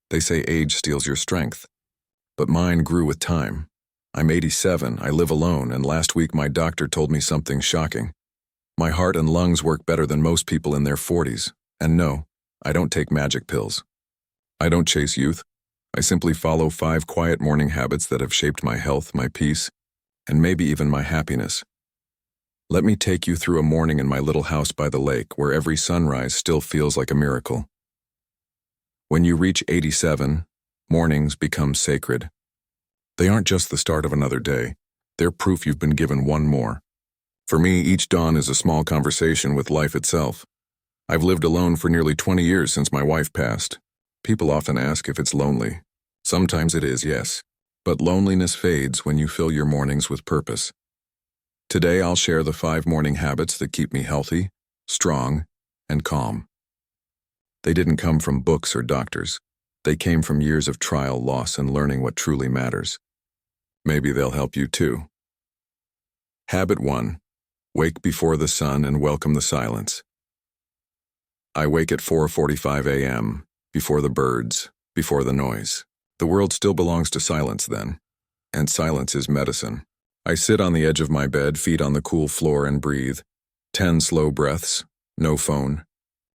They say age steals your strength, but mine grew with time. I'm 87, I live alone, and last week my doctor told me something shocking. My heart and lungs work better than most people in their 40s, and no, I don't take magic pills. I don't chase youth. I simply follow 5 quiet morning habits that have shaped my health, my peace, and maybe even my happiness. Let me take you through a morning in my little house by the lake where every sunrise still feels like a miracle. When you reach 87, mornings become sacred. They aren't just the start of another day, they're proof you've been given one more. For me, each dawn is a small conversation with life itself. I've lived alone for nearly 20 years since my wife passed. People often ask if it's lonely. Sometimes it is, yes. But loneliness fades when you fill your mornings with purpose. Today I'll share the 5 morning habits that keep me healthy, strong, and calm. They didn't come from books or doctors. They came from years of trial, loss, and learning what truly matters. Maybe they'll help you too. Habit 1. Wake before the sun and welcome the silence. I wake at 4:45 a.m., before the birds, before the noise. The world still belongs to silence then, and silence is medicine. I sit on the edge of my bed, feet on the cool floor, and breathe. 10 slow breaths, no phone,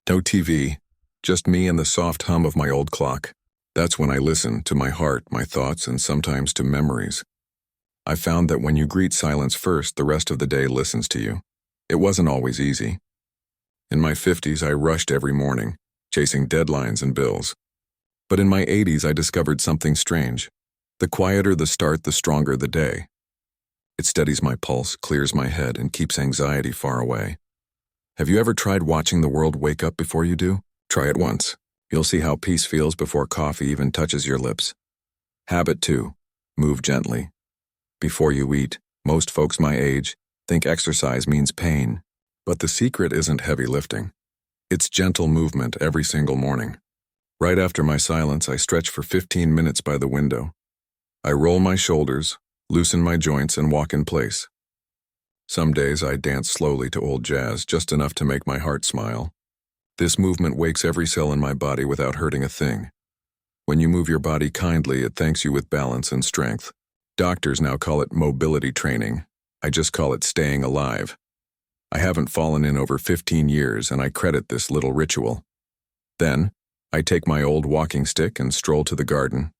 no TV, just me and the soft hum of my old clock. That's when I listen to my heart, my thoughts, and sometimes to memories. I found that when you greet silence first, the rest of the day listens to you. It wasn't always easy. In my 50s, I rushed every morning, chasing deadlines and bills. But in my 80s, I discovered something strange. The quieter the start, the stronger the day. It steadies my pulse, clears my head, and keeps anxiety far away. Have you ever tried watching the world wake up before you do? Try it once. You'll see how peace feels before coffee even touches your lips. Habit 2. Move gently. Before you eat, most folks my age think exercise means pain. But the secret isn't heavy lifting. It's gentle movement every single morning. Right after my silence, I stretch for 15 minutes by the window. I roll my shoulders, loosen my joints, and walk in place. Some days I dance slowly to old jazz, just enough to make my heart smile. This movement wakes every cell in my body without hurting a thing. When you move your body kindly, it thanks you with balance and strength. Doctors now call it mobility training. I just call it staying alive. I haven't fallen in over 15 years, and I credit this little ritual. Then, I take my old walking stick and stroll to the garden.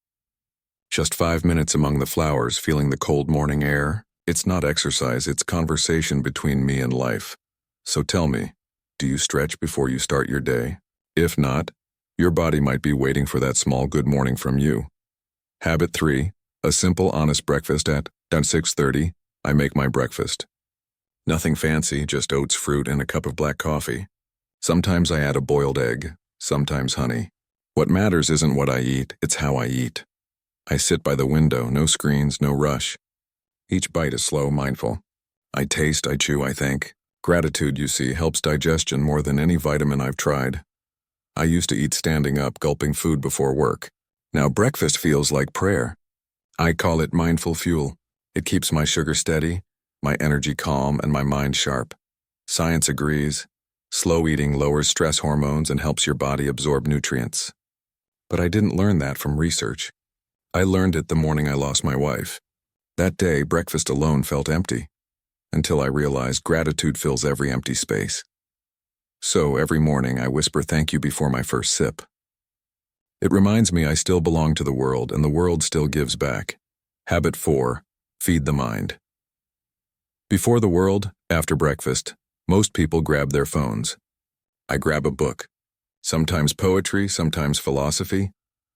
Just 5 minutes among the flowers, feeling the cold morning air. It's not exercise, it's conversation between me and life. So tell me, do you stretch before you start your day? If not, your body might be waiting for that small good morning from you. Habit 3. A simple, honest breakfast at 6:30. I make my breakfast. Nothing fancy, just oats, fruit, and a cup of black coffee. Sometimes I add a boiled egg, sometimes honey. What matters isn't what I eat, it's how I eat. I sit by the window, no screens, no rush. Each bite is slow, mindful. I taste, I chew, I think. Gratitude, you see, helps digestion more than any vitamin I've tried. I used to eat standing up, gulping food before work. Now breakfast feels like prayer. I call it mindful fuel. It keeps my sugar steady, my energy calm, and my mind sharp. Science agrees. Slow eating lowers stress hormones and helps your body absorb nutrients. But I didn't learn that from research. I learned it the morning I lost my wife. That day, breakfast alone felt empty, until I realized gratitude fills every empty space. So every morning I whisper thank you before my first sip. It reminds me I still belong to the world, and the world still gives back. Habit 4. Feed the mind. Before the world, after breakfast, most people grab their phones. I grab a book. Sometimes poetry, sometimes philosophy,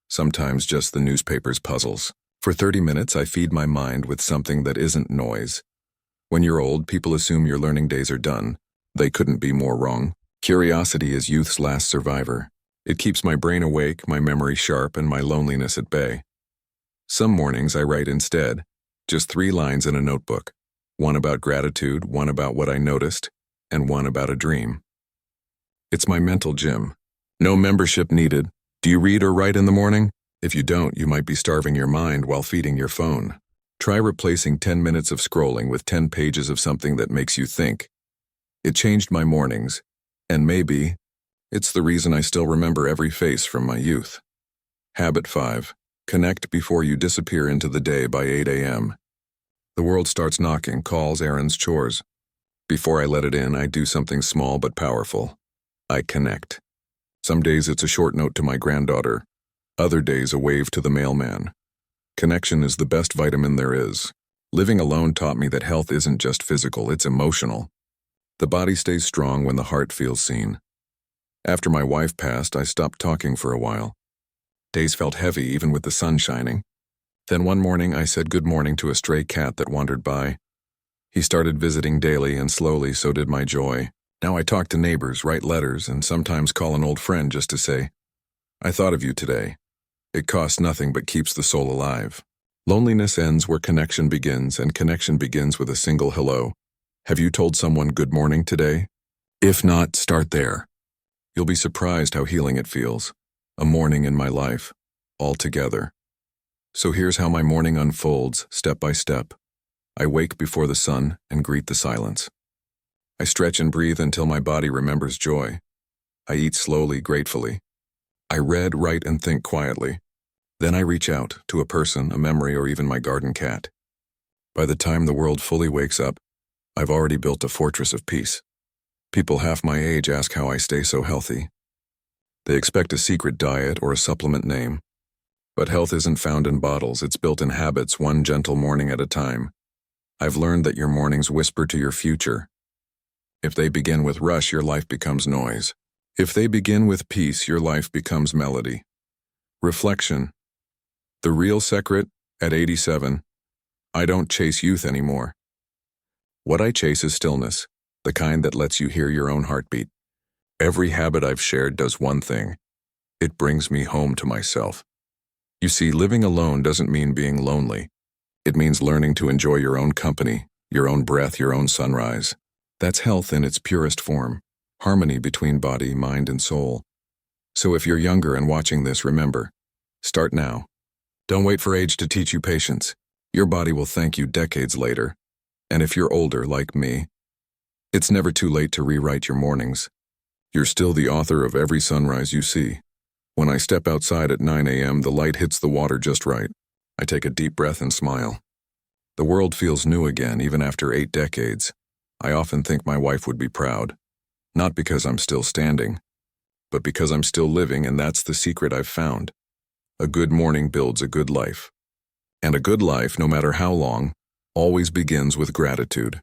sometimes just the newspaper's puzzles. For 30 minutes, I feed my mind with something that isn't noise. When you're old, people assume your learning days are done. They couldn't be more wrong. Curiosity is youth's last survivor. It keeps my brain awake, my memory sharp, and my loneliness at bay. Some mornings I write instead, just 3 lines in a notebook. One about gratitude, one about what I noticed, and one about a dream. It's my mental gym. No membership needed. Do you read or write in the morning? If you don't, you might be starving your mind while feeding your phone. Try replacing 10 minutes of scrolling with 10 pages of something that makes you think. It changed my mornings, and maybe it's the reason I still remember every face from my youth. Habit 5. Connect before you disappear into the day by 8 a.m. The world starts knocking, calls, errands, chores. Before I let it in, I do something small but powerful. I connect. Some days it's a short note to my granddaughter. Other days a wave to the mailman. Connection is the best vitamin there is. Living alone taught me that health isn't just physical, it's emotional. The body stays strong when the heart feels seen. After my wife passed, I stopped talking for a while. Days felt heavy even with the sun shining. Then one morning I said good morning to a stray cat that wandered by. He started visiting daily, and slowly so did my joy. Now I talk to neighbors, write letters, and sometimes call an old friend just to say, I thought of you today. It costs nothing but keeps the soul alive. Loneliness ends where connection begins, and connection begins with a single hello. Have you told someone good morning today? If not, start there. You'll be surprised how healing it feels. A morning in my life, all together. So here's how my morning unfolds, step by step. I wake before the sun and greet the silence. I stretch and breathe until my body remembers joy. I eat slowly, gratefully. I read, write, and think quietly. Then I reach out to a person, a memory, or even my garden cat. By the time the world fully wakes up, I've already built a fortress of peace. People half my age ask how I stay so healthy. They expect a secret diet or a supplement name. But health isn't found in bottles, it's built in habits, one gentle morning at a time. I've learned that your mornings whisper to your future. If they begin with rush, your life becomes noise. If they begin with peace, your life becomes melody. Reflection. The real secret, at 87, I don't chase youth anymore. What I chase is stillness, the kind that lets you hear your own heartbeat. Every habit I've shared does one thing. It brings me home to myself. You see, living alone doesn't mean being lonely. It means learning to enjoy your own company, your own breath, your own sunrise. That's health in its purest form, harmony between body, mind, and soul. So if you're younger and watching this, remember, start now. Don't wait for age to teach you patience. Your body will thank you decades later. And if you're older, like me, it's never too late to rewrite your mornings. You're still the author of every sunrise you see. When I step outside at 9 a.m., the light hits the water just right. I take a deep breath and smile. The world feels new again, even after 8 decades. I often think my wife would be proud. Not because I'm still standing, but because I'm still living, and that's the secret I've found. A good morning builds a good life. And a good life, no matter how long, always begins with gratitude.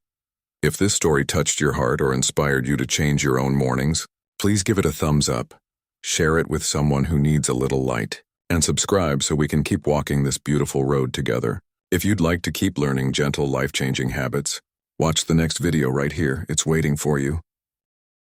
If this story touched your heart or inspired you to change your own mornings, please give it a thumbs up, share it with someone who needs a little light, and subscribe so we can keep walking this beautiful road together. If you'd like to keep learning gentle, life-changing habits, watch the next video right here. It's waiting for you.